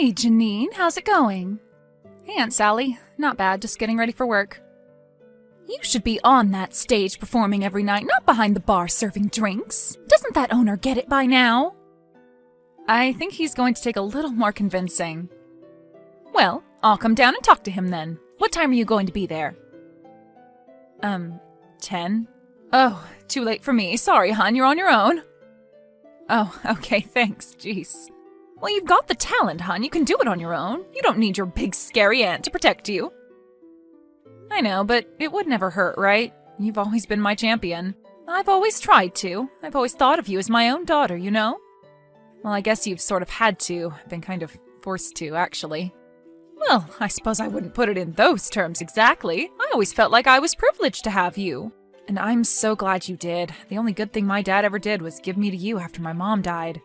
Hey, Janine, how's it going? Hey, Aunt Sally. Not bad, just getting ready for work. You should be on that stage performing every night, not behind the bar serving drinks. Doesn't that owner get it by now? I think he's going to take a little more convincing. Well, I'll come down and talk to him then. What time are you going to be there? 10? Oh, too late for me. Sorry, hon, you're on your own. Oh, okay, thanks, jeez. Well, you've got the talent, hon. You can do it on your own. You don't need your big, scary aunt to protect you. I know, but it would never hurt, right? You've always been my champion. I've always tried to. I've always thought of you as my own daughter, you know? Well, I guess you've sort of had to. Been kind of forced to, actually. Well, I suppose I wouldn't put it in those terms exactly. I always felt like I was privileged to have you. And I'm so glad you did. The only good thing my dad ever did was give me to you after my mom died.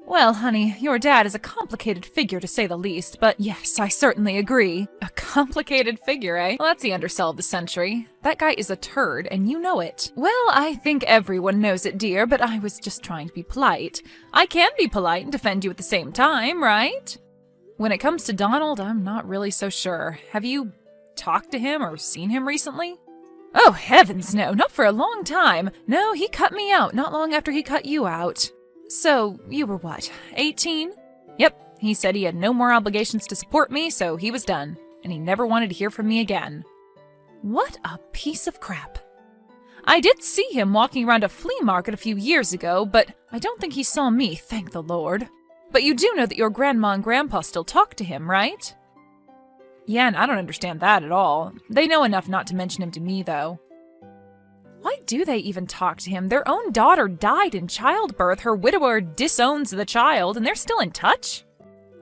Well, honey, your dad is a complicated figure to say the least, but yes, I certainly agree. A complicated figure, eh? Well, that's the undersell of the century. That guy is a turd, and you know it. Well, I think everyone knows it, dear, but I was just trying to be polite. I can be polite and defend you at the same time, right? When it comes to Donald, I'm not really so sure. Have you talked to him or seen him recently? Oh, heavens no, not for a long time. No, he cut me out not long after he cut you out. So, you were what, 18? Yep, he said he had no more obligations to support me, so he was done. And he never wanted to hear from me again. What a piece of crap. I did see him walking around a flea market a few years ago, but I don't think he saw me, thank the Lord. But you do know that your grandma and grandpa still talk to him, right? Yeah, and I don't understand that at all. They know enough not to mention him to me, though. Why do they even talk to him? Their own daughter died in childbirth, her widower disowns the child, and they're still in touch?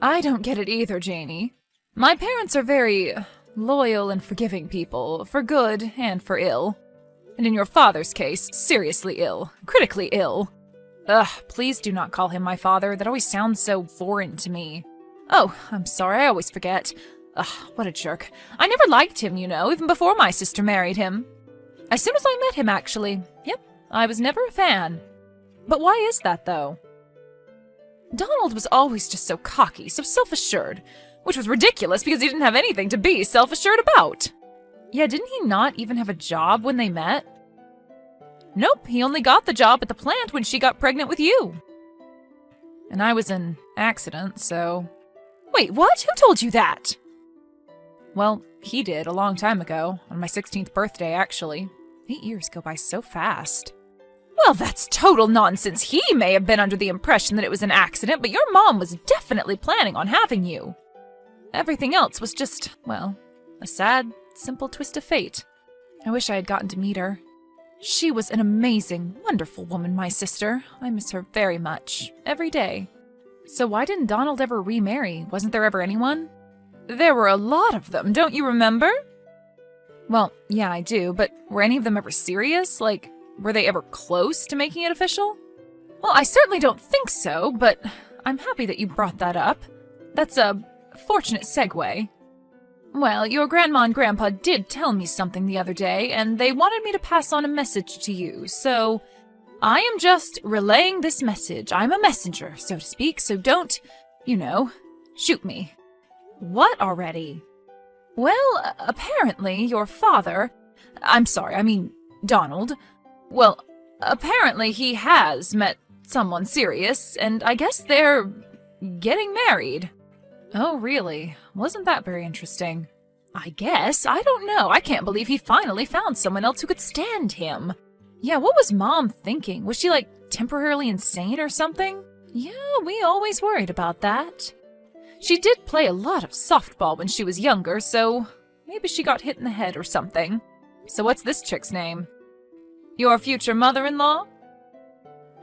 I don't get it either, Janie. My parents are very loyal and forgiving people, for good and for ill. And in your father's case, seriously ill, critically ill. Ugh, please do not call him my father. That always sounds so foreign to me. Oh, I'm sorry, I always forget. Ugh, what a jerk. I never liked him, you know, even before my sister married him. As soon as I met him, actually. Yep, I was never a fan. But why is that, though? Donald was always just so cocky, so self-assured, which was ridiculous because he didn't have anything to be self-assured about. Yeah, didn't he not even have a job when they met? Nope, he only got the job at the plant when she got pregnant with you. And I was an accident, so... Wait, what? Who told you that? Well, he did a long time ago, on my 16th birthday, actually. 8 years go by so fast. Well, that's total nonsense. He may have been under the impression that it was an accident, but your mom was definitely planning on having you. Everything else was just, well, a sad, simple twist of fate. I wish I had gotten to meet her. She was an amazing, wonderful woman, my sister. I miss her very much, every day. So why didn't Donald ever remarry? Wasn't there ever anyone? There were a lot of them, don't you remember? Well, yeah, I do, but were any of them ever serious? Like, were they ever close to making it official? Well, I certainly don't think so, but I'm happy that you brought that up. That's a fortunate segue. Well, your grandma and grandpa did tell me something the other day, and they wanted me to pass on a message to you, so I am just relaying this message. I'm a messenger, so to speak, so don't, shoot me. What already? Well, apparently your father... Donald. Well, apparently he has met someone serious, and I guess they're getting married. Oh, really? Wasn't that very interesting? I guess. I don't know. I can't believe he finally found someone else who could stand him. Yeah, what was Mom thinking? Was she, temporarily insane or something? Yeah, we always worried about that. She did play a lot of softball when she was younger, so maybe she got hit in the head or something. So what's this chick's name? Your future mother-in-law?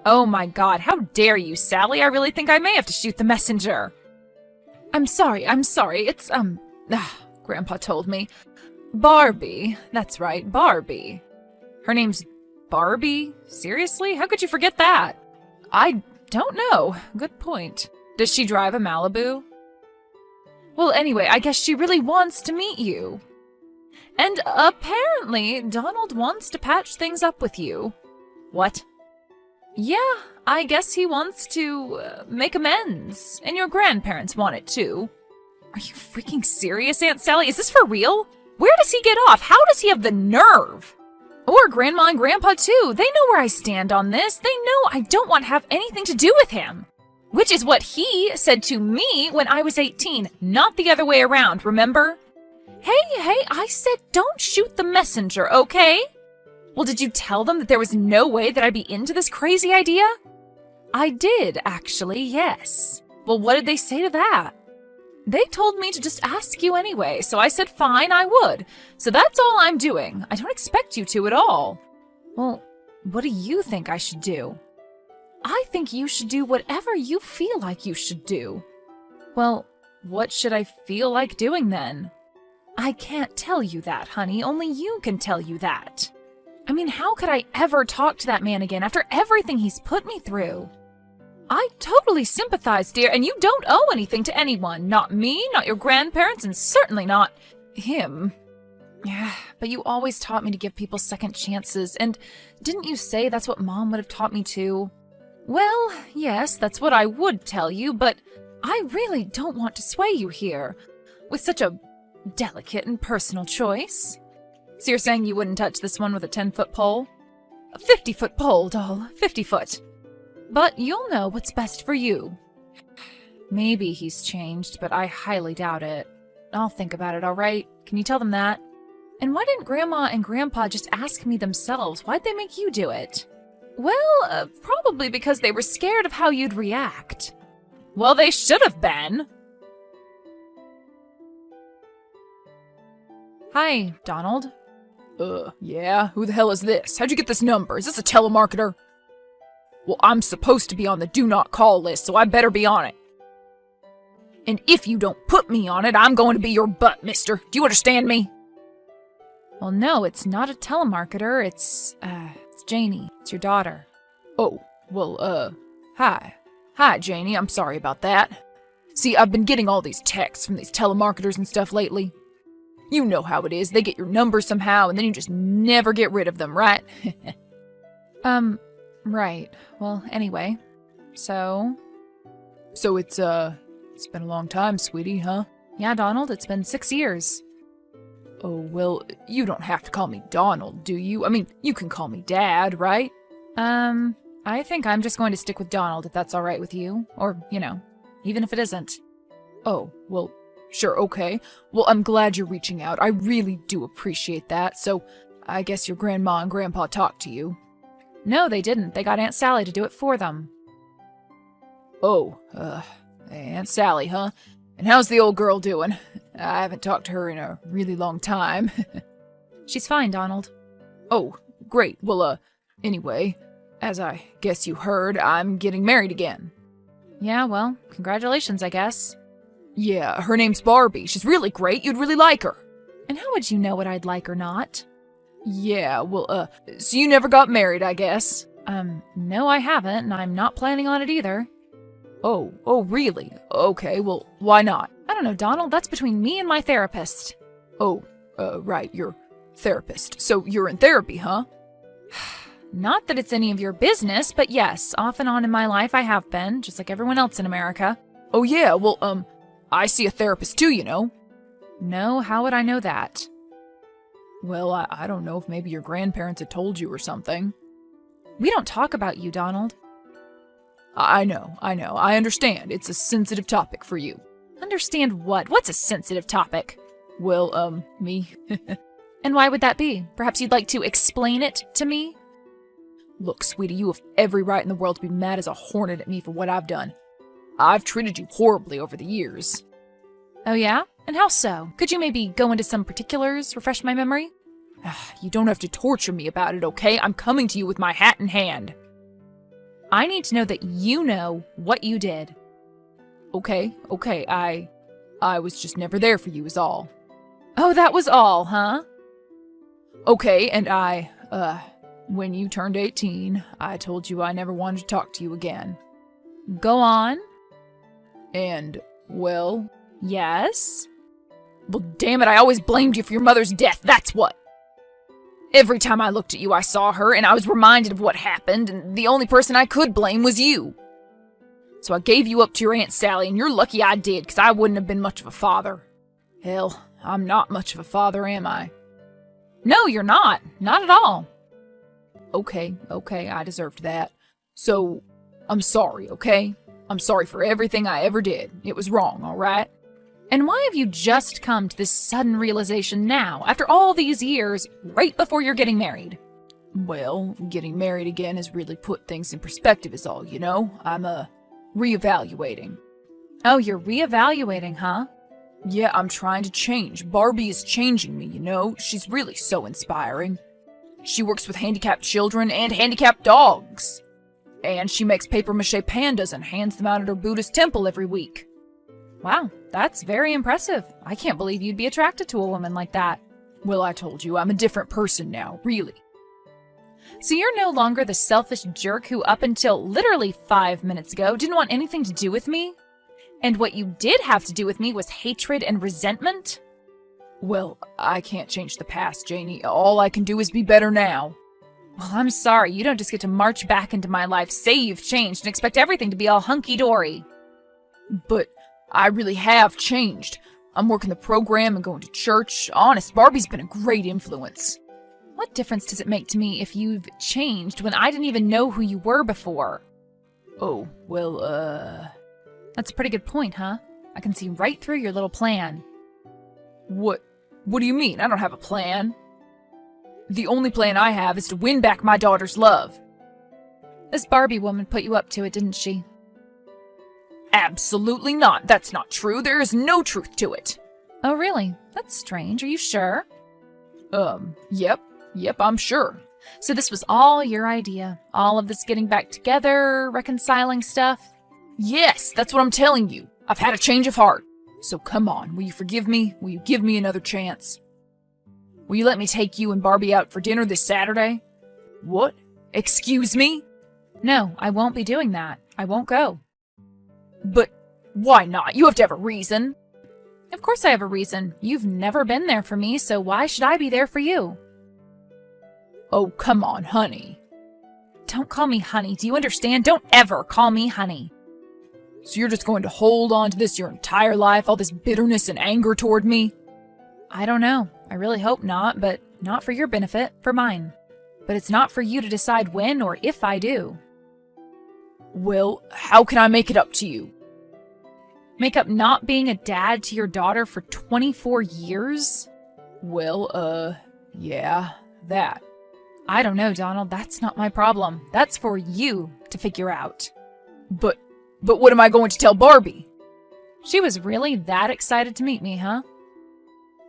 Oh my god, how dare you, Sally? I really think I may have to shoot the messenger. I'm sorry. It's, Grandpa told me. Barbie. That's right, Barbie. Her name's Barbie? Seriously? How could you forget that? I don't know. Good point. Does she drive a Malibu? Well, anyway, I guess she really wants to meet you. And apparently, Donald wants to patch things up with you. What? Yeah, I guess he wants to make amends, and your grandparents want it too. Are you freaking serious, Aunt Sally? Is this for real? Where does he get off? How does he have the nerve? Or Grandma and Grandpa too. They know where I stand on this. They know I don't want to have anything to do with him. Which is what he said to me when I was 18, not the other way around, remember? Hey, I said don't shoot the messenger, okay? Well, did you tell them that there was no way that I'd be into this crazy idea? I did, actually, yes. Well, what did they say to that? They told me to just ask you anyway, so I said fine, I would. So that's all I'm doing. I don't expect you to at all. Well, what do you think I should do? I think you should do whatever you feel like you should do. Well, what should I feel like doing then? I can't tell you that, honey. Only you can tell you that. I mean, how could I ever talk to that man again after everything he's put me through? I totally sympathize, dear, and you don't owe anything to anyone. Not me, not your grandparents, and certainly not him. Yeah, but you always taught me to give people second chances, and didn't you say that's what Mom would have taught me too? Well, yes, that's what I would tell you, but I really don't want to sway you here with such a delicate and personal choice. So you're saying you wouldn't touch this one with a 10-foot pole? A 50-foot pole, doll, 50 foot. But you'll know what's best for you. Maybe he's changed, but I highly doubt it. I'll think about it, all right? Can you tell them that? And why didn't Grandma and Grandpa just ask me themselves? Why'd they make you do it? Well, probably because they were scared of how you'd react. Well, they should have been. Hi, Donald. Yeah? Who the hell is this? How'd you get this number? Is this a telemarketer? Well, I'm supposed to be on the do not call list, so I better be on it. And if you don't put me on it, I'm going to be your butt, mister. Do you understand me? Well, no, it's not a telemarketer. It's Janie. It's your daughter. Oh, well, hi. Hi, Janie. I'm sorry about that. See, I've been getting all these texts from these telemarketers and stuff lately. You know how it is. They get your number somehow, and then you just never get rid of them, right? Right. Well, anyway. So it's been a long time, sweetie, huh? Yeah, Donald, it's been 6 years. Oh, well, you don't have to call me Donald, do you? I mean, you can call me Dad, right? I think I'm just going to stick with Donald if that's all right with you. Or, even if it isn't. Oh, well, sure, okay. Well, I'm glad you're reaching out. I really do appreciate that. So, I guess your grandma and grandpa talked to you. No, they didn't. They got Aunt Sally to do it for them. Oh, Aunt Sally, huh? And how's the old girl doing? I haven't talked to her in a really long time. She's fine, Donald. Oh, great. Well, anyway, as I guess you heard, I'm getting married again. Yeah, well, congratulations, I guess. Yeah, her name's Barbie. She's really great. You'd really like her. And how would you know what I'd like or not? Yeah, well, so you never got married, I guess? No, I haven't, and I'm not planning on it either. Oh, really? Okay, well, why not? I don't know, Donald. That's between me and my therapist. Oh, right, your therapist. So you're in therapy, huh? Not that it's any of your business, but yes, off and on in my life I have been, just like everyone else in America. Oh, yeah, well, I see a therapist too, you know. No, how would I know that? Well, I don't know if maybe your grandparents had told you or something. We don't talk about you, Donald. I know. I understand. It's a sensitive topic for you. Understand what? What's a sensitive topic? Well, me. And why would that be? Perhaps you'd like to explain it to me? Look, sweetie, you have every right in the world to be mad as a hornet at me for what I've done. I've treated you horribly over the years. Oh, yeah? And how so? Could you maybe go into some particulars, refresh my memory? You don't have to torture me about it, okay? I'm coming to you with my hat in hand. I need to know that you know what you did. Okay, I was just never there for you is all. Oh, that was all, huh? Okay, and when you turned 18, I told you I never wanted to talk to you again. Go on. And, well... Yes? Well, damn it, I always blamed you for your mother's death, that's what! Every time I looked at you, I saw her, and I was reminded of what happened, and the only person I could blame was you. So I gave you up to your Aunt Sally, and you're lucky I did, because I wouldn't have been much of a father. Hell, I'm not much of a father, am I? No, you're not. Not at all. Okay, I deserved that. So, I'm sorry, okay? I'm sorry for everything I ever did. It was wrong, all right? And why have you just come to this sudden realization now, after all these years, right before you're getting married? Well, getting married again has really put things in perspective is all, you know? I'm, reevaluating. Oh, you're reevaluating, huh? Yeah, I'm trying to change. Barbie is changing me, you know? She's really so inspiring. She works with handicapped children and handicapped dogs. And she makes papier-mâché pandas and hands them out at her Buddhist temple every week. Wow, that's very impressive. I can't believe you'd be attracted to a woman like that. Well, I told you, I'm a different person now, really. So you're no longer the selfish jerk who up until literally 5 minutes ago didn't want anything to do with me? And what you did have to do with me was hatred and resentment? Well, I can't change the past, Janie. All I can do is be better now. Well, I'm sorry. You don't just get to march back into my life, say you've changed, and expect everything to be all hunky-dory. But I really have changed. I'm working the program and going to church. Honest, Barbie's been a great influence. What difference does it make to me if you've changed when I didn't even know who you were before? Oh, well, That's a pretty good point, huh? I can see right through your little plan. What do you mean? I don't have a plan. The only plan I have is to win back my daughter's love. This Barbie woman put you up to it, didn't she? Absolutely not. That's not true. There is no truth to it. Oh, really? That's strange. Are you sure? Yep, I'm sure. So this was all your idea? All of this getting back together, reconciling stuff? Yes, that's what I'm telling you. I've had a change of heart. So come on, will you forgive me? Will you give me another chance? Will you let me take you and Barbie out for dinner this Saturday? What? Excuse me? No, I won't be doing that. I won't go. But why not? You have to have a reason. Of course I have a reason. You've never been there for me, so why should I be there for you? Oh, come on, honey. Don't call me honey. Do you understand? Don't ever call me honey. So you're just going to hold on to this your entire life, all this bitterness and anger toward me? I don't know. I really hope not, but not for your benefit, for mine. But it's not for you to decide when or if I do. Well, how can I make it up to you? Make up not being a dad to your daughter for 24 years? Well, yeah, that. I don't know, Donald. That's not my problem. That's for you to figure out. But what am I going to tell Barbie? She was really that excited to meet me, huh?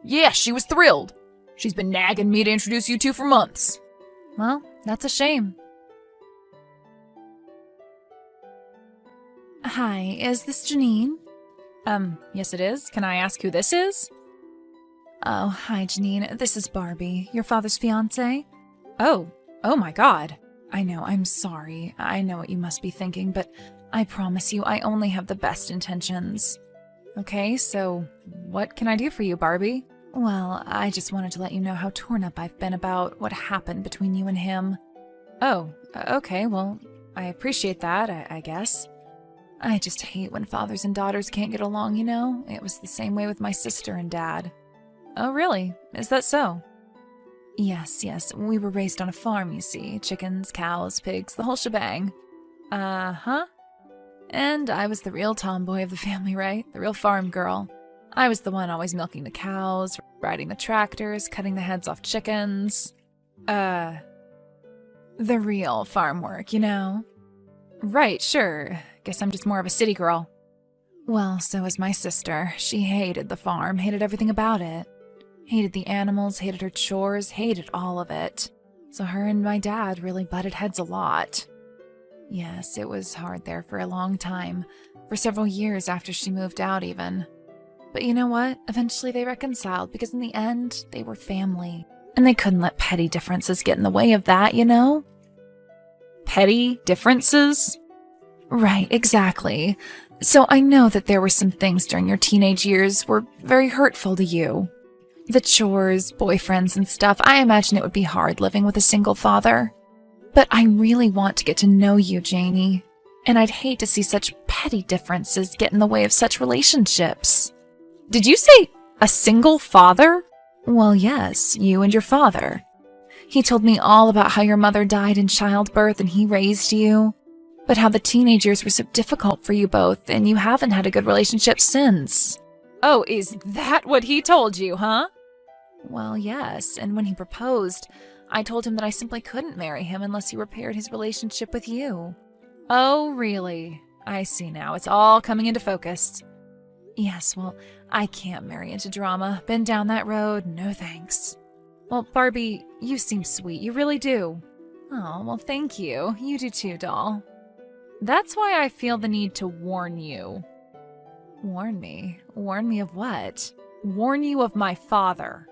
Yeah, she was thrilled. She's been nagging me to introduce you two for months. Well, that's a shame. Hi, is this Janine? Yes it is. Can I ask who this is? Oh, hi Janine. This is Barbie, your father's fiancée. Oh my god. I know, I'm sorry. I know what you must be thinking, but I promise you I only have the best intentions. Okay, so what can I do for you, Barbie? Well, I just wanted to let you know how torn up I've been about what happened between you and him. Oh, okay, well, I appreciate that, I guess. I just hate when fathers and daughters can't get along, you know? It was the same way with my sister and dad. Oh, really? Is that so? Yes, we were raised on a farm, you see. Chickens, cows, pigs, the whole shebang. Uh-huh. And I was the real tomboy of the family, right? The real farm girl. I was the one always milking the cows, riding the tractors, cutting the heads off chickens. The real farm work, you know? Right, sure. Guess I'm just more of a city girl. Well, so is my sister. She hated the farm, hated everything about it. Hated the animals, hated her chores, hated all of it. So her and my dad really butted heads a lot. Yes, it was hard there for a long time. For several years after she moved out, even. But you know what? Eventually they reconciled because in the end, they were family. And they couldn't let petty differences get in the way of that, you know? Petty differences? Right, exactly. So I know that there were some things during your teenage years were very hurtful to you. The chores, boyfriends, and stuff, I imagine it would be hard living with a single father. But I really want to get to know you, Janie. And I'd hate to see such petty differences get in the way of such relationships. Did you say a single father? Well, yes, you and your father. He told me all about how your mother died in childbirth and he raised you, but how the teenage years were so difficult for you both and you haven't had a good relationship since. Oh, is that what he told you, huh? Well, yes, and when he proposed, I told him that I simply couldn't marry him unless he repaired his relationship with you. Oh, really? I see now. It's all coming into focus. Yes, well, I can't marry into drama. Been down that road, no thanks. Well, Barbie, you seem sweet. You really do. Oh, well, thank you. You do too, doll. That's why I feel the need to warn you. Warn me? Warn me of what? Warn you of my father.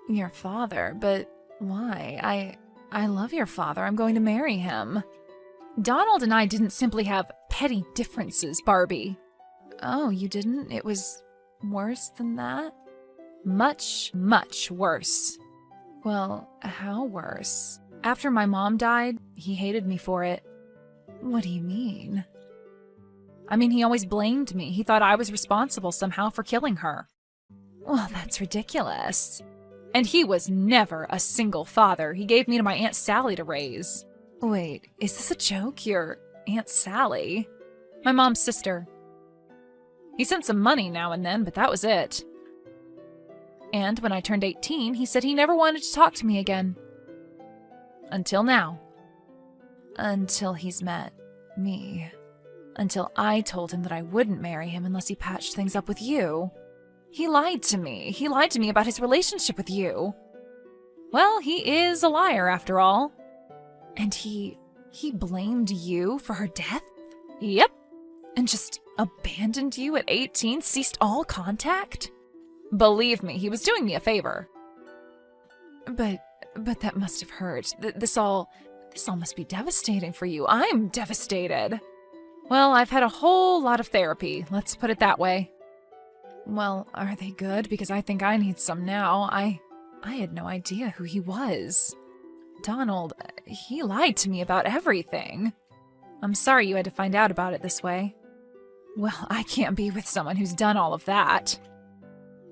Your father? But why? I love your father. I'm going to marry him. Donald and I didn't simply have petty differences, Barbie. Oh, you didn't? It was worse than that? Much, much worse. Well, how worse? After my mom died, he hated me for it. What do you mean? I mean, he always blamed me. He thought I was responsible somehow for killing her. Well, that's ridiculous. And he was never a single father. He gave me to my Aunt Sally to raise. Wait, is this a joke? Your Aunt Sally? My mom's sister. He sent some money now and then, but that was it. And when I turned 18, he said he never wanted to talk to me again. Until now. Until he's met me. Until I told him that I wouldn't marry him unless he patched things up with you. He lied to me. He lied to me about his relationship with you. Well, he is a liar after all. And he blamed you for her death? Yep. And just abandoned you at 18, ceased all contact? Believe me, he was doing me a favor. But that must have hurt. This all must be devastating for you. I'm devastated. Well, I've had a whole lot of therapy, let's put it that way. Well, are they good? Because I think I need some now. I had no idea who he was. Donald, he lied to me about everything. I'm sorry you had to find out about it this way. Well, I can't be with someone who's done all of that.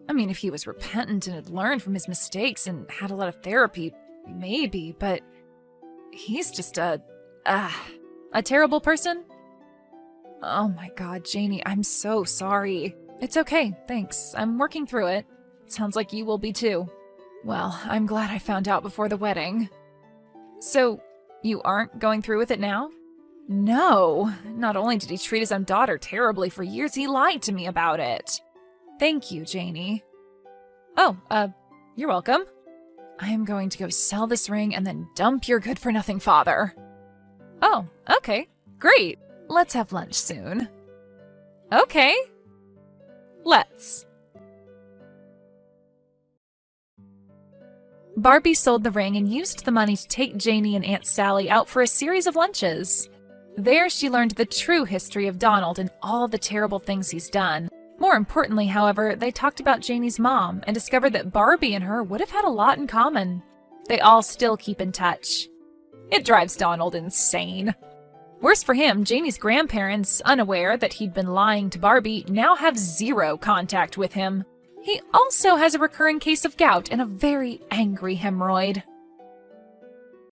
I mean, if he was repentant and had learned from his mistakes and had a lot of therapy, maybe, but he's just a terrible person. Oh my God, Janie, I'm so sorry. It's okay, thanks. I'm working through it. Sounds like you will be too. Well, I'm glad I found out before the wedding. So, you aren't going through with it now? No. Not only did he treat his own daughter terribly for years, he lied to me about it. Thank you, Janie. Oh, you're welcome. I am going to go sell this ring and then dump your good-for-nothing father. Oh, okay. Great. Let's have lunch soon. Okay. Let's. Barbie sold the ring and used the money to take Janie and Aunt Sally out for a series of lunches. There she learned the true history of Donald and all the terrible things he's done. More importantly, however, they talked about Janie's mom and discovered that Barbie and her would have had a lot in common. They all still keep in touch. It drives Donald insane. Worse for him, Janie's grandparents, unaware that he'd been lying to Barbie, now have zero contact with him. He also has a recurring case of gout and a very angry hemorrhoid.